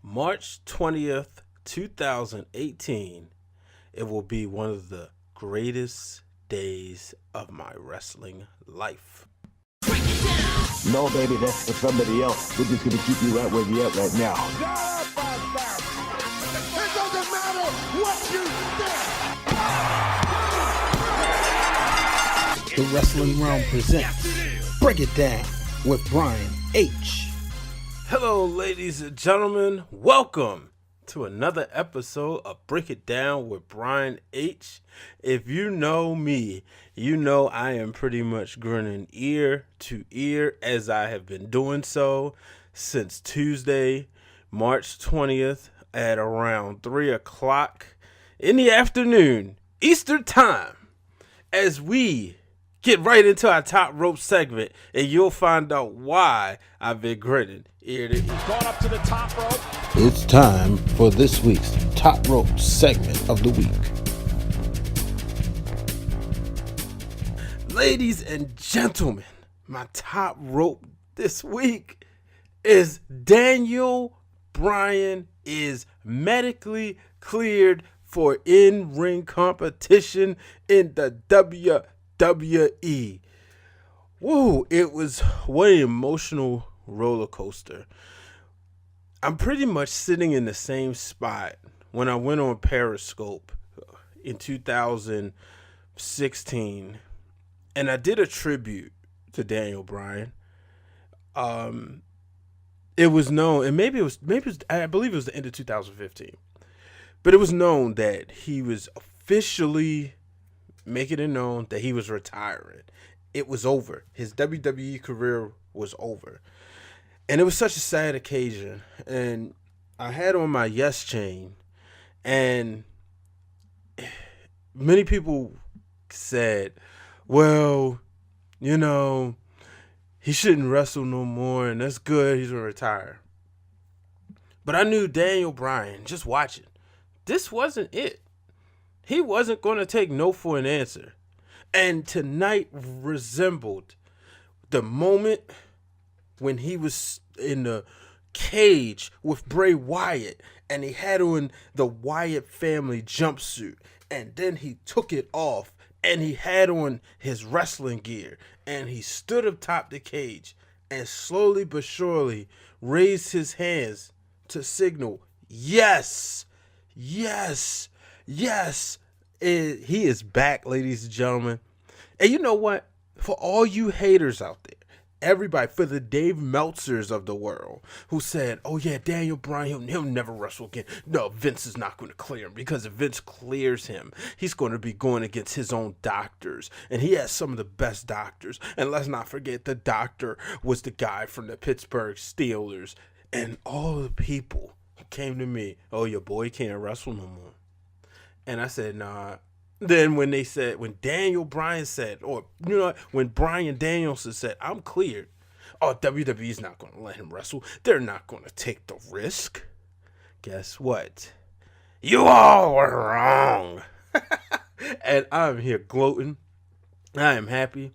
March 20th, 2018, it will be one of the greatest days of my wrestling life. No, baby, that's for somebody else. We're just gonna keep you right where you're at right now. It doesn't matter what you think. The Wrestling Wrealm presents Break It Down with Bryan H. Hello, ladies and gentlemen. Welcome to another episode of Break It Down with Bryan H. If you know me, you know I am pretty much grinning ear to ear as I have been doing so since Tuesday, March 20th at around 3 o'clock in the afternoon, Eastern Time, as we get right into our top rope segment, and you'll find out why I've been grinning ear to ear. Going up to the top rope. It's time for this week's Top Rope segment of the week. Ladies and gentlemen, my top rope this week is Daniel Bryan is medically cleared for in-ring competition in the WWE. Woo, it was what an emotional roller coaster. I'm pretty much sitting in the same spot when I went on Periscope in 2016, and I did a tribute to Daniel Bryan. It was known, and maybe it was, I believe it was the end of 2015, but it was known that he was officially making it known that he was retiring. It was over. His WWE career was over. And it was such a sad occasion. And I had on my yes chain, and many people said, well, you know, he shouldn't wrestle no more, and that's good, he's going to retire. But I knew Daniel Bryan, just watching, this wasn't it. He wasn't going to take no for an answer. And tonight resembled the moment when he was in the cage with Bray Wyatt and he had on the Wyatt family jumpsuit, and then he took it off and he had on his wrestling gear and he stood atop the cage and slowly but surely raised his hands to signal, yes, yes, yes. He is back, ladies and gentlemen. And you know what? For all you haters out there, everybody, for the Dave Meltzers of the world who said, oh yeah, Daniel Bryan, he'll never wrestle again. No, Vince is not going to clear him, because if Vince clears him, he's going to be going against his own doctors. And he has some of the best doctors. And let's not forget, the doctor was the guy from the Pittsburgh Steelers. And all the people who came to me, oh, your boy can't wrestle no more. And I said, nah. Then when Daniel Bryan said, or, you know, when Bryan Danielson said, I'm cleared, oh, WWE's not going to let him wrestle. They're not going to take the risk. Guess what? You all were wrong. And I'm here gloating. I am happy.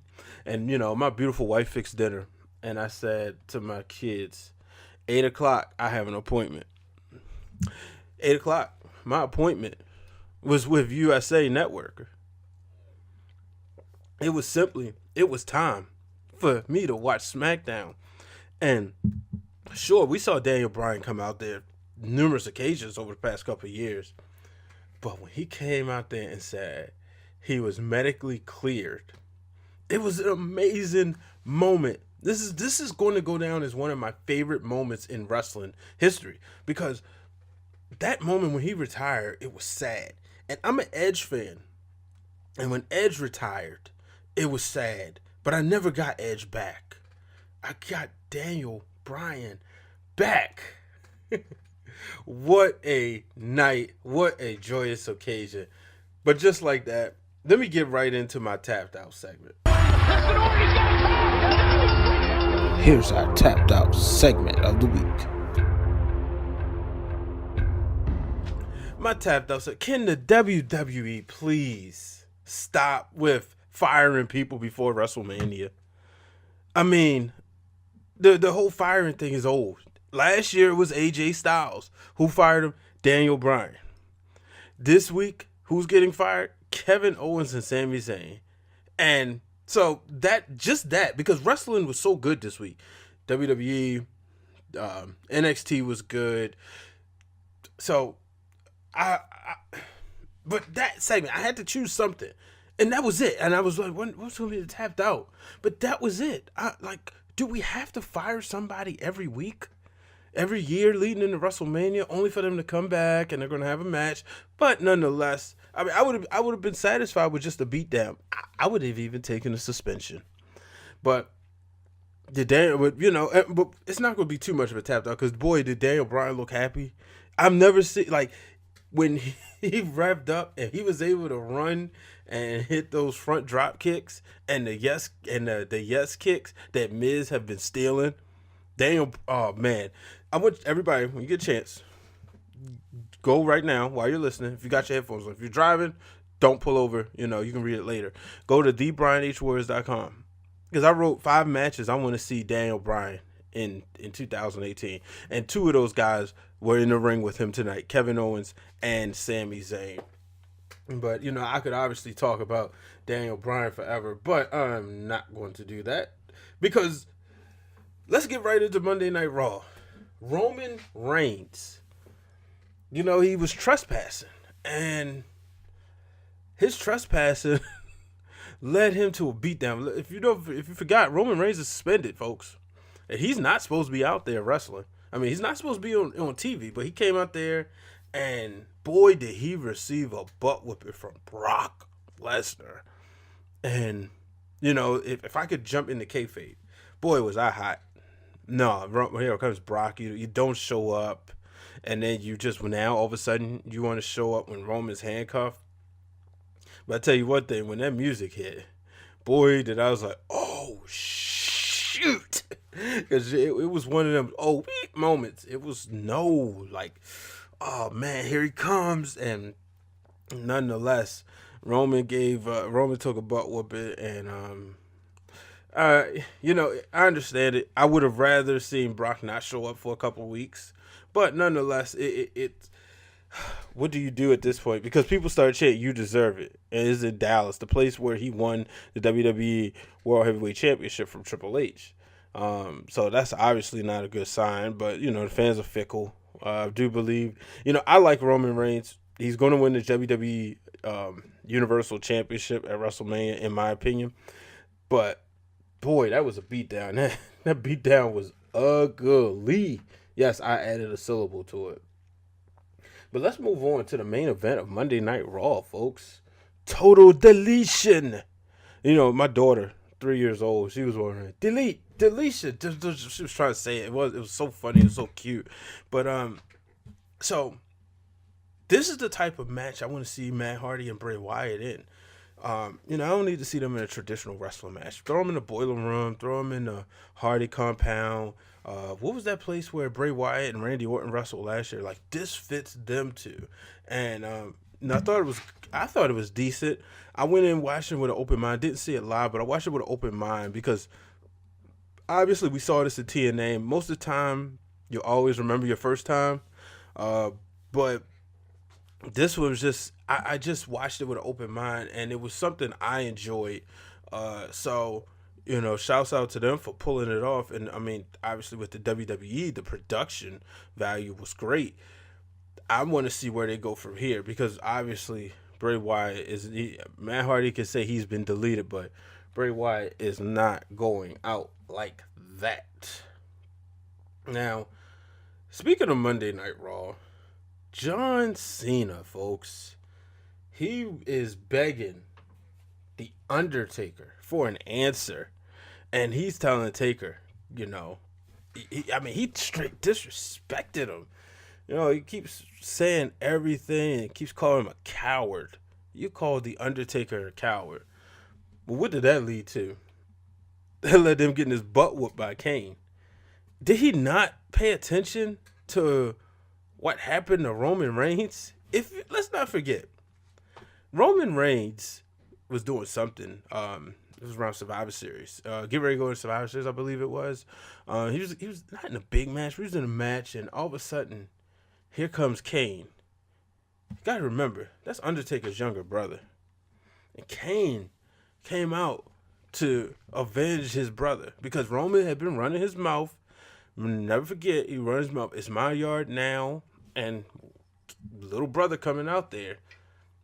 And, you know, my beautiful wife fixed dinner. And I said to my kids, 8 o'clock, I have an appointment. 8 o'clock, my appointment was with USA Network. It was time for me to watch SmackDown. And sure, we saw Daniel Bryan come out there numerous occasions over the past couple of years. But when he came out there and said he was medically cleared, it was an amazing moment. This is going to go down as one of my favorite moments in wrestling history, because that moment when he retired, it was sad. And I'm an Edge fan. And when Edge retired, it was sad. But I never got Edge back. I got Daniel Bryan back. What a night. What a joyous occasion. But just like that, let me get right into my Tapped Out segment. Here's our Tapped Out segment of the week. My Tapped Out segment. Can the WWE please stop with firing people before WrestleMania? I mean, the whole firing thing is old. Last year it was AJ Styles. Who fired him? Daniel Bryan. This week, who's getting fired? Kevin Owens and Sami Zayn. And so because wrestling was so good this week. WWE, NXT was good. So but that segment, I had to choose something. And that was it. And I was like, what's going to be tapped out? But that was it. Do we have to fire somebody every week? Every year leading into WrestleMania, only for them to come back and they're going to have a match? But nonetheless, I mean, I would have been satisfied with just a beatdown. I would have even taken a suspension. But but it's not going to be too much of a tap out because, boy, did Daniel Bryan look happy. I've never seen, like, when he revved up and he was able to run and hit those front drop kicks and the yes kicks that Miz have been stealing. Daniel, oh man, I want everybody, when you get a chance, go right now while you're listening. If you got your headphones on, if you're driving, don't pull over. You can read it later. Go to thebrianhwarriors.com because I wrote 5 matches I want to see Daniel Bryan in 2018, and 2 of those guys were in the ring with him tonight: Kevin Owens and Sami Zayn. But I could obviously talk about Daniel Bryan forever, but I'm not going to do that because let's get right into Monday Night Raw. Roman Reigns, he was trespassing, and his trespassing led him to a beatdown. If you forgot, Roman Reigns is suspended, folks. And he's not supposed to be out there wrestling. I mean, he's not supposed to be on TV, but he came out there, and boy, did he receive a butt whipping from Brock Lesnar. And, if I could jump into kayfabe, boy, was I hot. No, here comes Brock. You don't show up, and then now all of a sudden you want to show up when Roman's handcuffed. But I tell you one thing, when that music hit, boy, I was like, oh shoot, because it was one of them moments. It was oh man, here he comes, and nonetheless, Roman took a butt whooping, and I understand it. I would have rather seen Brock not show up for a couple weeks, but nonetheless, it what do you do at this point? Because people start chanting, "You deserve it." And it's in Dallas, the place where he won the WWE World Heavyweight Championship from Triple H. So that's obviously not a good sign. But the fans are fickle. I do believe, I like Roman Reigns. He's going to win the WWE Universal Championship at WrestleMania, in my opinion. But boy, that was a beatdown. That beatdown was ugly. Yes, I added a syllable to it. But let's move on to the main event of Monday Night Raw, folks. Total deletion. My daughter, 3 years old, she was wondering, deletion. She was trying to say it. It was so funny. It was so cute. But so this is the type of match I want to see Matt Hardy and Bray Wyatt in. I don't need to see them in a traditional wrestling match. Throw them in the Boiler Room. Throw them in the Hardy compound. What was that place where Bray Wyatt and Randy Orton wrestled last year? Like, this fits them too. And I thought it was decent. I went in watching with an open mind. Didn't see it live, but I watched it with an open mind because obviously we saw this in TNA. Most of the time, you'll always remember your first time. But this was just, I just watched it with an open mind, and it was something I enjoyed. So shouts out to them for pulling it off. And I mean, obviously with the WWE, the production value was great. I want to see where they go from here because obviously Bray Wyatt Matt Hardy can say he's been deleted, but Bray Wyatt is not going out like that. Now, speaking of Monday Night Raw, John Cena, folks, he is begging The Undertaker for an answer, and he's telling Taker, he straight disrespected him. He keeps saying everything and keeps calling him a coward. You called The Undertaker a coward. But what did that lead to? That led him getting his butt whooped by Kane. Did he not pay attention to what happened to Roman Reigns? Let's not forget, Roman Reigns was doing something It was around Survivor Series. Get ready to go to Survivor Series, I believe it was. He was not in a big match, but he was in a match, and all of a sudden, here comes Kane. You gotta remember, that's Undertaker's younger brother. And Kane came out to avenge his brother because Roman had been running his mouth. Never forget, he runs his mouth. It's my yard now, and little brother coming out there.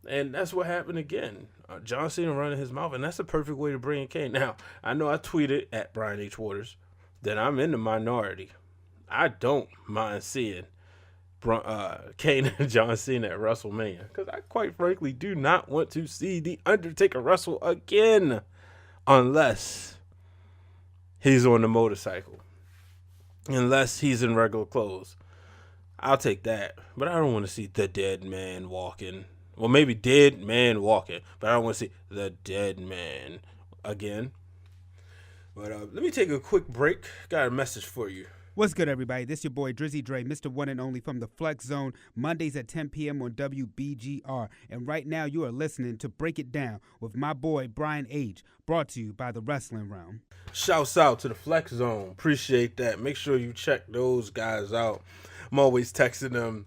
And that's what happened again. John Cena running his mouth, and that's the perfect way to bring in Kane. Now, I know I tweeted at Bryan H. Waters that I'm in the minority. I don't mind seeing Kane and John Cena at WrestleMania because I quite frankly do not want to see The Undertaker wrestle again unless he's on the motorcycle, unless he's in regular clothes. I'll take that, but I don't want to see the dead man walking. Well, maybe dead man walking, but I don't want to see the dead man again. But let me take a quick break. Got a message for you. What's good, everybody? This your boy Drizzy Dre, Mr. One and Only from the Flex Zone, Mondays at 10 p.m. on WBGR. And right now, you are listening to Break It Down with my boy Bryan H., brought to you by the Wrestling Wrealm. Shouts out to the Flex Zone. Appreciate that. Make sure you check those guys out. I'm always texting them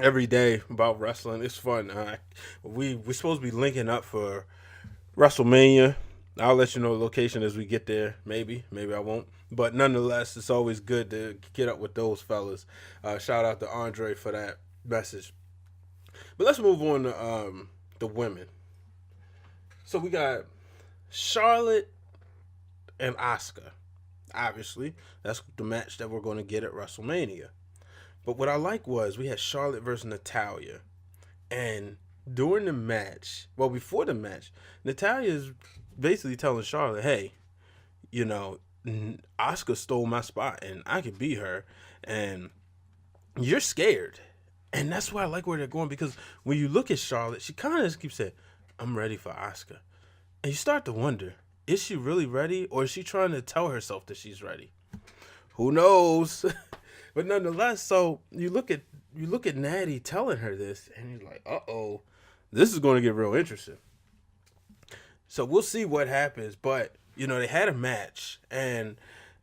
every day about wrestling. It's fun. We're supposed to be linking up for WrestleMania. I'll let you know the location as we get there. Maybe I won't. But nonetheless, it's always good to get up with those fellas. Shout out to Andre for that message. But let's move on to the women. So we got Charlotte and Asuka. Obviously, that's the match that we're going to get at WrestleMania. But what I like was we had Charlotte versus Natalya. And during the match, well, before the match, Natalya is basically telling Charlotte, hey, you know, Asuka stole my spot and I could beat her. And you're scared. And that's why I like where they're going, because when you look at Charlotte, she kind of just keeps saying, I'm ready for Asuka. And you start to wonder, is she really ready, or is she trying to tell herself that she's ready? Who knows? But nonetheless, so you look at Natty telling her this, and you're like, uh-oh, this is going to get real interesting. So we'll see what happens. But, you know, they had a match, and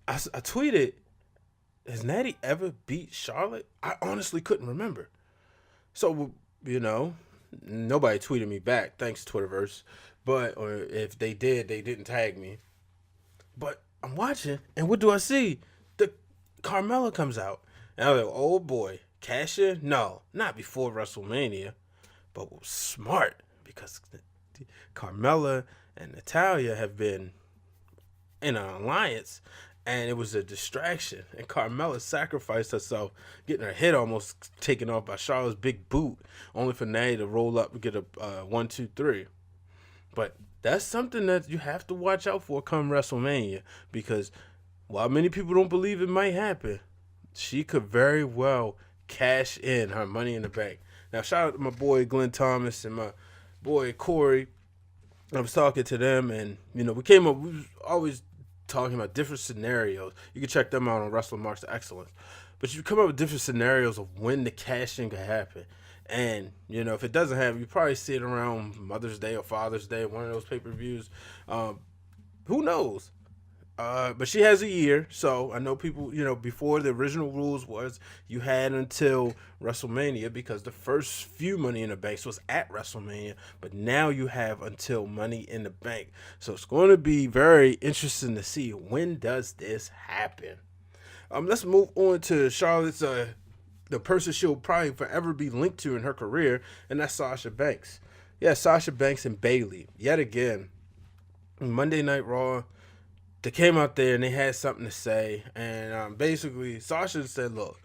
I tweeted, has Natty ever beat Charlotte? I honestly couldn't remember. So, you know, nobody tweeted me back, thanks Twitterverse. But, or if they did, they didn't tag me. But I'm watching, and what do I see? The Carmella comes out. And I was like, oh boy, cash in? No, not before WrestleMania. But smart, because Carmella and Natalya have been in an alliance, and it was a distraction. And Carmella sacrificed herself, getting her head almost taken off by Charlotte's big boot, only for Natty to roll up and get a 1, 2, 3. But that's something that you have to watch out for come WrestleMania, because while many people don't believe it might happen, she could very well cash in her Money in the Bank. Now, shout out to my boy Glenn Thomas and my boy Corey. I was talking to them, and, you know, we was always talking about different scenarios. You can check them out on Wrestling Marks to Excellence. But you come up with different scenarios of when the cash-in could happen. And, you know, if it doesn't happen, you probably see it around Mother's Day or Father's Day, one of those pay-per-views. Who knows? But she has a year, so I know people, you know, before the original rules was you had until WrestleMania, because the first few Money in the Banks was at WrestleMania, but now you have until Money in the Bank. So it's going to be very interesting to see, when does this happen? Let's move on to Charlotte's, the person she'll probably forever be linked to in her career, and that's Sasha Banks. Yeah, Sasha Banks and Bayley, yet again, Monday Night Raw. They came out there and they had something to say, and basically Sasha said, look,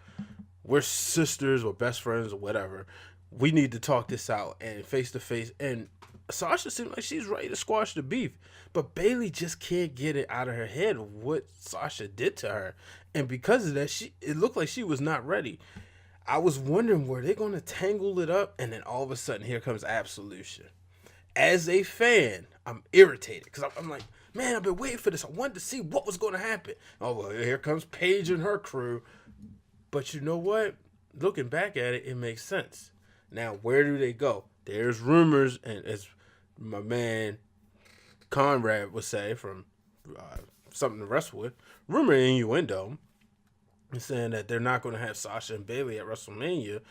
we're sisters or best friends or whatever. We need to talk this out and face to face. And Sasha seemed like she's ready to squash the beef, but Bayley just can't get it out of her head of what Sasha did to her. And because of that, it looked like she was not ready. I was wondering, were they going to tangle it up? And then all of a sudden, here comes Absolution. As a fan, I'm irritated because I'm like, man, I've been waiting for this. I wanted to see what was going to happen. Oh, well, here comes Paige and her crew. But you know what? Looking back at it, it makes sense. Now, where do they go? There's rumors, and as my man Conrad would say from something to wrestle with, rumor and innuendo, saying that they're not going to have Sasha and Bayley at WrestleMania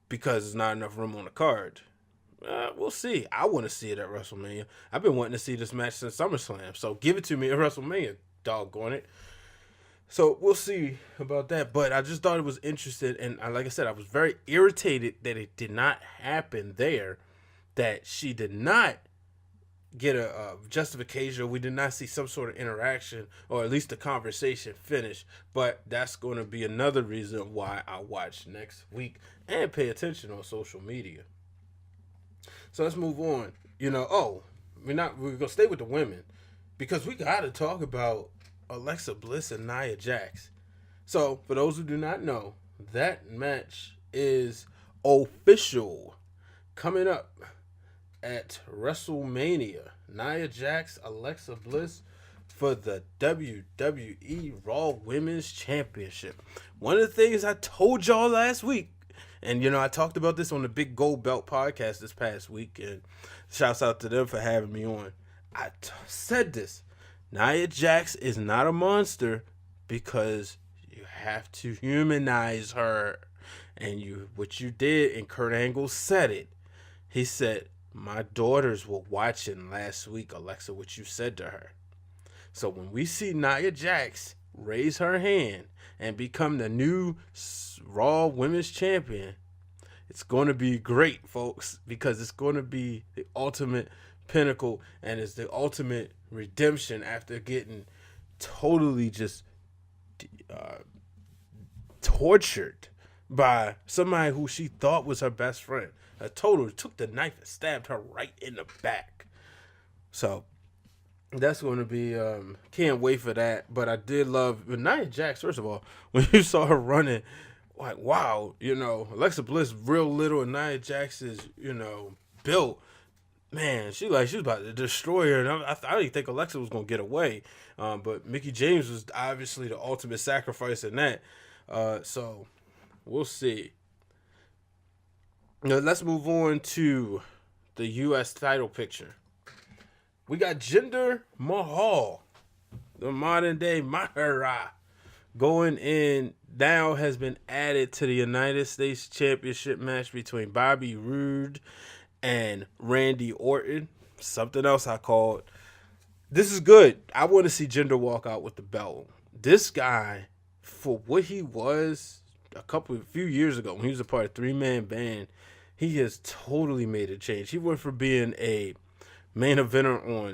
because there's not enough room on the card. We'll see. I want to see it at WrestleMania. I've been wanting to see this match since SummerSlam, so give it to me at WrestleMania, doggone it. So we'll see about that. But I just thought it was interesting, and like I said, I was very irritated that it did not happen there, that she did not get a justification. We did not see some sort of interaction, or at least a conversation finish. But that's going to be another reason why I watch next week and pay attention on social media. So let's move on. We're gonna stay with the women because we gotta talk about Alexa Bliss and Nia Jax. So for those who do not know, that match is official coming up at WrestleMania. Nia Jax, Alexa Bliss for the WWE Raw Women's Championship. One of the things I told y'all last week, and I talked about this on the Big Gold Belt podcast this past week, and shouts out to them for having me on. I said this. Nia Jax is not a monster because you have to humanize her. And what you did, and Kurt Angle said it. He said, my daughters were watching last week, Alexa, what you said to her. So when we see Nia Jax raise her hand and become the new Raw Women's Champion, it's going to be great, folks, because it's going to be the ultimate pinnacle, and it's the ultimate redemption after getting totally just tortured by somebody who she thought was her best friend. Took the knife and stabbed her right in the back. So that's going to be, can't wait for that. But I did love Nia Jax, first of all, when you saw her running, like, wow, Alexa Bliss real little, and Nia Jax is, built. Man, she was about to destroy her, and I didn't think Alexa was going to get away. But Mickie James was obviously the ultimate sacrifice in that. So we'll see. Now, let's move on to the U.S. title picture. We got Jinder Mahal, the modern day Mahara, going in. Now has been added to the United States Championship match between Bobby Roode and Randy Orton. Something else I called. This is good. I want to see Jinder walk out with the belt. This guy, for what he was a few years ago when he was a part of three-man band, he has totally made a change. He went from being a main eventer on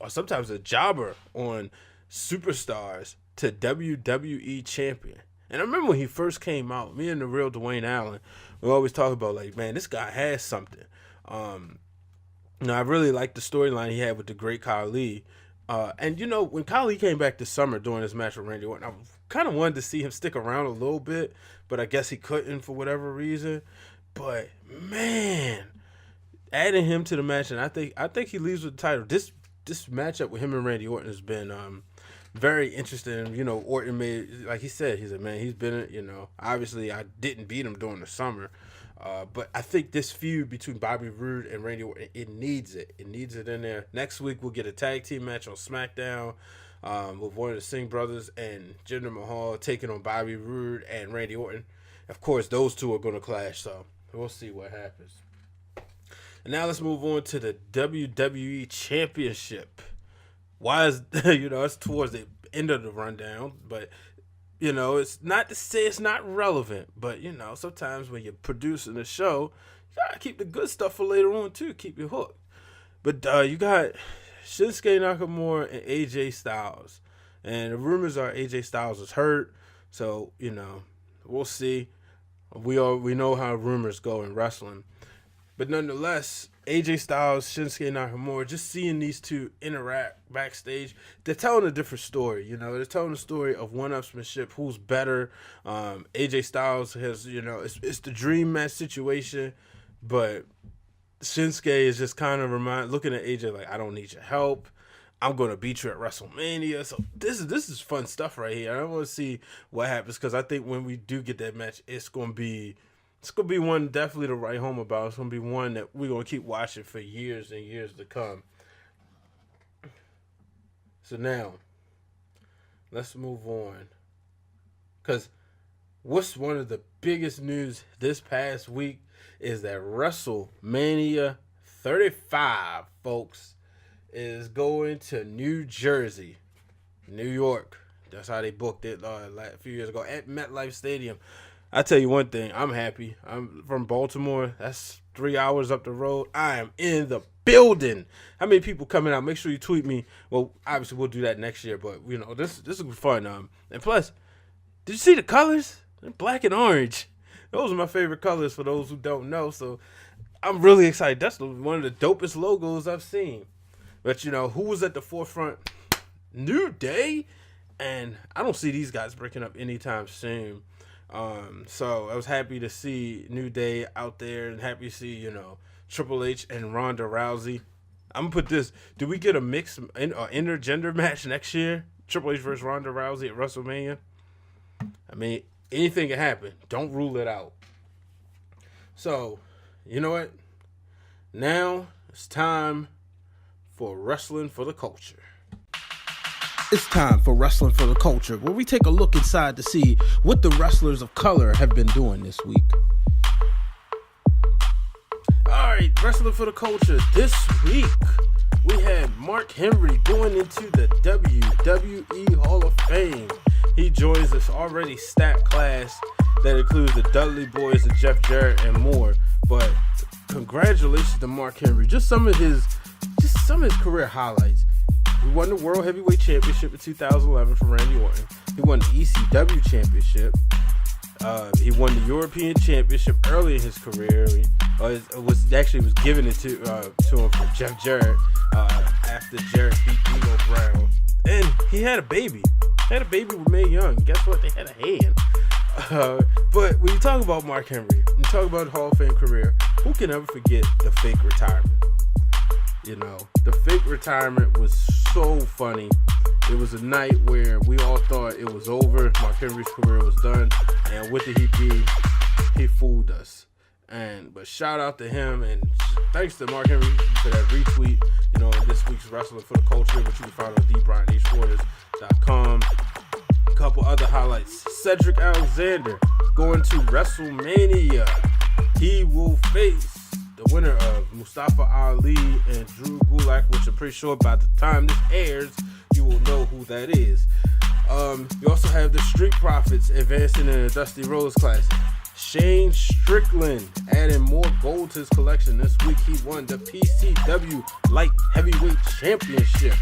or sometimes a jobber on Superstars to WWE champion. And I remember when he first came out, me and the real Dwayne Allen, we always talk about, like, man, this guy has something. I really liked the storyline he had with the great Khali. And when Khali came back this summer during his match with Randy Orton, I kind of wanted to see him stick around a little bit, but I guess he couldn't for whatever reason. But man, adding him to the match, and I think he leaves with the title. This matchup with him and Randy Orton has been very interesting. Orton made, like he said, man, he's been, obviously I didn't beat him during the summer. But I think this feud between Bobby Roode and Randy Orton, it needs it. It needs it in there. Next week we'll get a tag team match on SmackDown with one of the Singh brothers and Jinder Mahal taking on Bobby Roode and Randy Orton. Of course, those two are going to clash, so we'll see what happens. And now let's move on to the WWE Championship. Why is, it's towards the end of the rundown, but, it's not to say it's not relevant, but, sometimes when you're producing a show, you got to keep the good stuff for later on, too, keep you hooked. But you got Shinsuke Nakamura and AJ Styles. And the rumors are AJ Styles is hurt, so, we'll see. We know how rumors go in wrestling. But nonetheless, AJ Styles, Shinsuke Nakamura, just seeing these two interact backstage, they're telling a different story. They're telling a story of one-upsmanship, who's better. AJ Styles has, it's the dream match situation, but Shinsuke is just kind of looking at AJ like, I don't need your help. I'm going to beat you at WrestleMania. So this is fun stuff right here. I want to see what happens, because I think when we do get that match, it's going to be one definitely to write home about. It's going to be one that we're going to keep watching for years and years to come. So now, let's move on. Because what's one of the biggest news this past week is that WrestleMania 35, folks, is going to New Jersey, New York. That's how they booked it a few years ago at MetLife Stadium. I tell you one thing, I'm happy. I'm from Baltimore. That's 3 hours up the road. I am in the building. How many people coming out? Make sure you tweet me. Well, obviously we'll do that next year, but you know this will be fun. And plus, did you see the colors? They're black and orange. Those are my favorite colors for those who don't know. So I'm really excited. That's one of the dopest logos I've seen. But you know who was at the forefront? New Day, and I don't see these guys breaking up anytime soon. So I was happy to see New Day out there, and happy to see, you know, Triple H and Ronda Rousey. I'm gonna put this: do we get a mixed intergender match next year? Triple H versus Ronda Rousey at WrestleMania. I mean, anything can happen. Don't rule it out. So, you know what? Now it's time for Wrestling for the Culture. It's time for Wrestling for the Culture, where we take a look inside to see what the wrestlers of color have been doing this week. All right, Wrestling for the Culture. This week, we had Mark Henry going into the WWE Hall of Fame. He joins this already stacked class that includes the Dudley Boys and Jeff Jarrett and more. But congratulations to Mark Henry. Just some of his career highlights. He won the World Heavyweight Championship in 2011 from Randy Orton. He won the ECW Championship. He won the European Championship early in his career. It was given to him from Jeff Jarrett after Jarrett beat D'Lo Brown. And he had a baby. With Mae Young. Guess what? They had a hand. But when you talk about Mark Henry, you talk about Hall of Fame career, who can ever forget the fake retirement? You know, the fake retirement was so funny. It was a night where we all thought it was over. Mark Henry's career was done. And what did he do? He fooled us. But shout out to him, and thanks to Mark Henry for that retweet, you know, in this week's Wrestling for the Culture, which you can find on thebrianhwaters.com. A couple other highlights. Cedric Alexander going to WrestleMania. He will face the winner of Mustafa Ali and Drew Gulak, which I'm pretty sure by the time this airs, you will know who that is. You also have the Street Profits advancing in the Dusty Rhodes Classic. Shane Strickland adding more gold to his collection this week. He won the PCW Light Heavyweight Championship.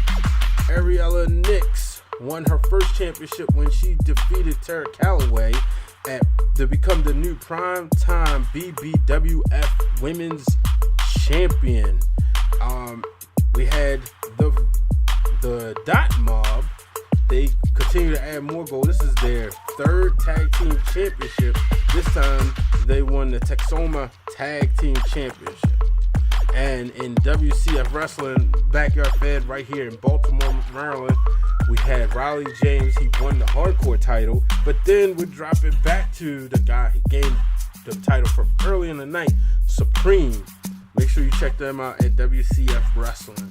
Ariella Nix won her first championship when she defeated Tara Calloway to become the new primetime BBWF Women's Champion. We had the Dot Mob. They continue to add more gold. This is their third tag team championship. This time they won the Texoma Tag Team Championship. And in WCF Wrestling Backyard Fed right here in Baltimore, Maryland, we had Riley James. He won the hardcore title, but then we drop it back to the guy who gained the title from early in the night, Supreme. Make sure you check them out at WCF Wrestling.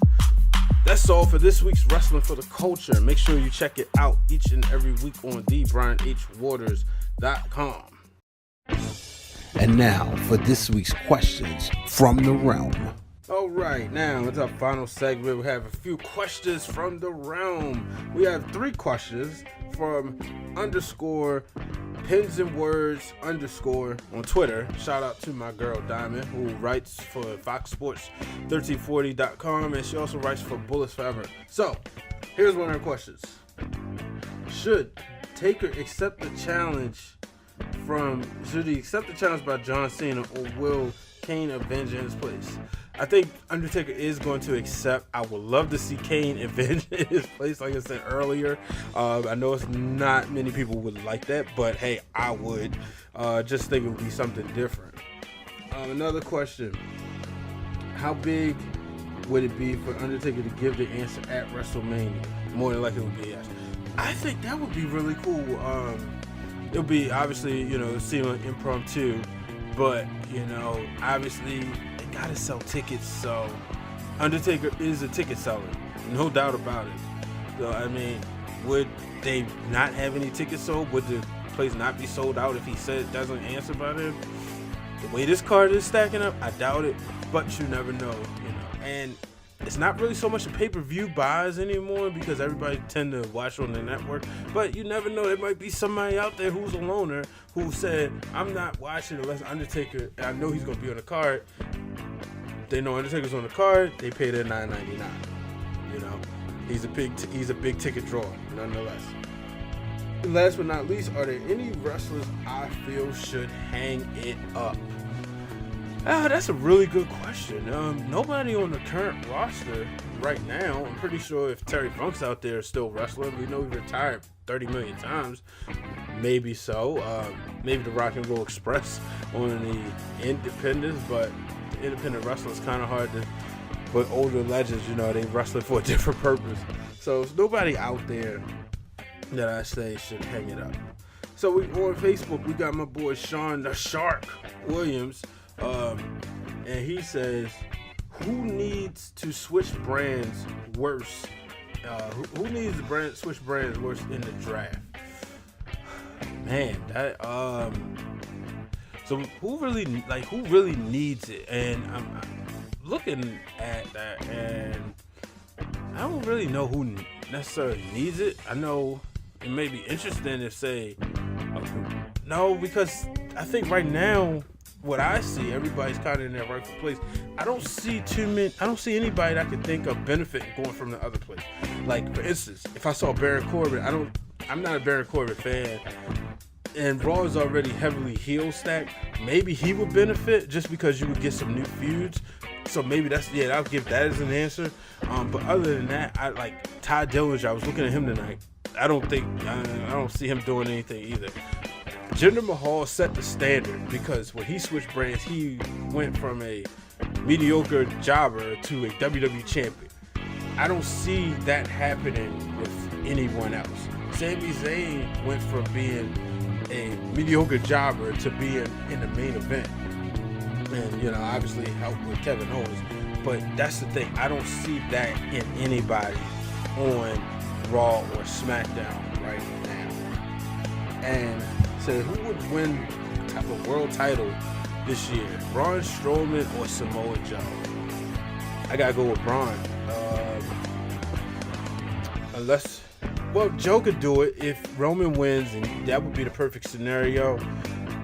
That's all for this week's Wrestling for the Culture. Make sure you check it out each and every week on thebrianhwaters.com. And now for this week's questions from the Wrealm. All right, now it's our final segment. We have a few questions from the Wrealm. We have 3 questions from _pins and words _ on Twitter. Shout out to my girl Diamond, who writes for FoxSports1340.com, and she also writes for Bullets Forever. So here's one of her questions: should Taker accept the challenge by John Cena, or will Kane avenge in his place? I think Undertaker is going to accept. I would love to see Kane avenge in his place, like I said earlier. I know it's not many people would like that, but hey, I would. Just think it would be something different. Another question: how big would it be for Undertaker to give the answer at WrestleMania? More than likely it would be yes. I think that would be really cool. It would be obviously, you know, seeming impromptu, but you know, obviously they gotta sell tickets. So Undertaker is a ticket seller, no doubt about it. So, I mean, would they not have any tickets sold? Would the place not be sold out if he doesn't answer by then? The way this card is stacking up, I doubt it, but you never know, And it's not really so much a pay-per-view buys anymore because everybody tend to watch on the network, but you never know. There might be somebody out there who's a loner who said, I'm not watching unless Undertaker, and I know he's going to be on the card. They know Undertaker's on the card, they pay their $9.99. He's a big ticket draw, nonetheless. Last but not least, are there any wrestlers I feel should hang it up? That's a really good question. Nobody on the current roster right now. I'm pretty sure if Terry Funk's out there still wrestling, we know he retired 30 million times. Maybe so. Maybe the Rock and Roll Express on the independents, but the independent wrestling is kind of hard to. But older legends, they wrestling for a different purpose. So there's nobody out there that I say should hang it up. So on Facebook, we got my boy Sean the Shark Williams. And he says, who needs to switch brands worse? Who needs to switch brands worse in the draft? Man, that so who really needs it? And I'm looking at that, and I don't really know who necessarily needs it. I know it may be interesting if say no, because I think right now what I see, everybody's kind of in their rightful place. I don't see anybody that I could think of benefit going from the other place. Like, for instance, if I saw Baron Corbin, I'm not a Baron Corbin fan, and Raw is already heavily heel stacked. Maybe he would benefit just because you would get some new feuds. So maybe I'll give that as an answer. But other than that, I like Ty Dillinger. I was looking at him tonight. I don't see him doing anything either. Jinder Mahal set the standard because when he switched brands, he went from a mediocre jobber to a WWE champion. I don't see that happening with anyone else. Sami Zayn went from being a mediocre jobber to being in the main event. And, obviously helped with Kevin Owens. But that's the thing. I don't see that in anybody on Raw or SmackDown right now. And so who would win the world title this year? Braun Strowman or Samoa Joe? I gotta go with Braun. Joe could do it if Roman wins, and that would be the perfect scenario.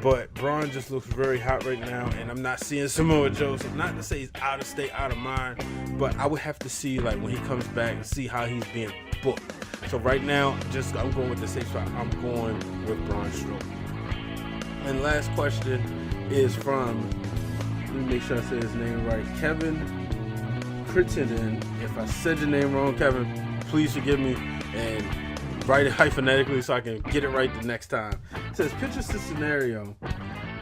But Braun just looks very hot right now, and I'm not seeing Samoa Joe. So not to say he's out of state, out of mind, but I would have to see when he comes back and see how he's being booked. So right now, I'm going with the safe spot. I'm going with Braun Strowman. And last question is from, let me make sure I say his name right, Kevin Crittenden. If I said your name wrong, Kevin, please forgive me and write it hyphenetically so I can get it right the next time. It says, picture the scenario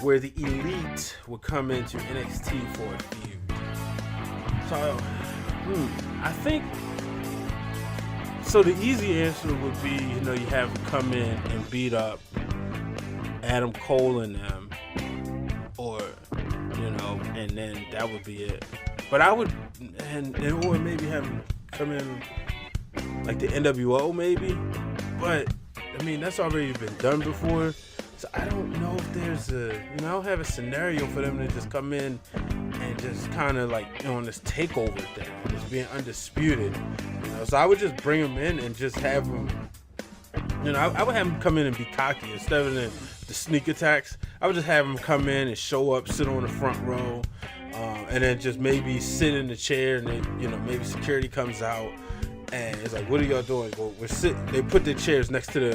where the Elite would come into NXT for a feud. So, I think, so the easy answer would be, you have them come in and beat up Adam Cole and them, or, and then that would be it. But I would, or maybe have them come in like the NWO maybe, but I mean that's already been done before, so I don't know if there's I don't have a scenario for them to just come in and just kind of on this takeover thing, just being undisputed, so I would just bring them in and just have them, I would have them come in and be cocky instead of the sneak attacks. I would just have them come in and show up, sit on the front row, and then just maybe sit in the chair, and then maybe security comes out. And it's like, what are y'all doing? Well, we're sitting. They put their chairs next to the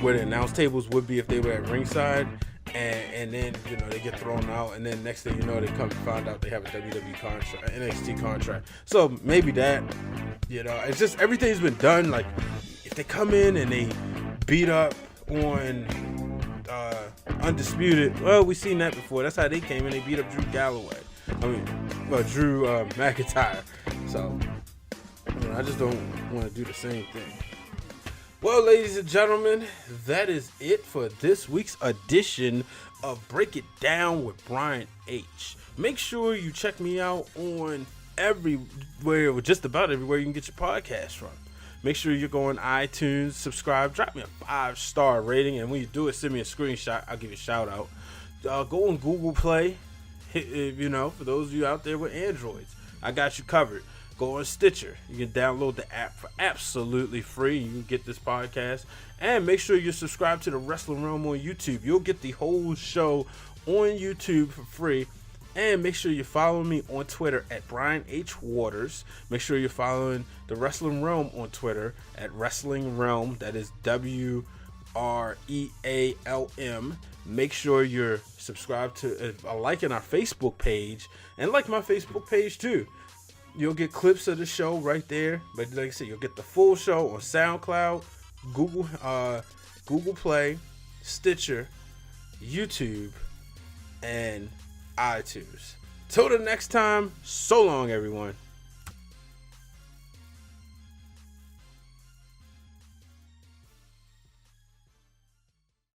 where the announce tables would be if they were at ringside, and then they get thrown out, and then next thing you know, they come to find out they have a WWE contract, NXT contract. So maybe that, it's just everything's been done. Like if they come in and they beat up on Undisputed, well, we've seen that before. That's how they came in. They beat up Drew McIntyre. So. I just don't want to do the same thing. Well, ladies and gentlemen, that is it for this week's edition of Break It Down with Bryan H. Make sure you check me out on just about everywhere you can get your podcast from. Make sure you go on iTunes, subscribe, drop me a 5-star rating, and when you do it, send me a screenshot. I'll give you a shout out. Go on Google Play. You know, for those of you out there with Androids, I got you covered. Go on Stitcher. You can download the app for absolutely free. You can get this podcast. And make sure you subscribe to the Wrestling Wrealm on YouTube. You'll get the whole show on YouTube for free. And make sure you follow me on Twitter at Bryan H. Waters. Make sure you're following the Wrestling Wrealm on Twitter at Wrestling Wrealm. That is WREALM. Make sure you're subscribed to, liking our Facebook page. And like my Facebook page too. You'll get clips of the show right there. But like I said, you'll get the full show on SoundCloud, Google Play, Stitcher, YouTube, and iTunes. Till the next time, so long, everyone.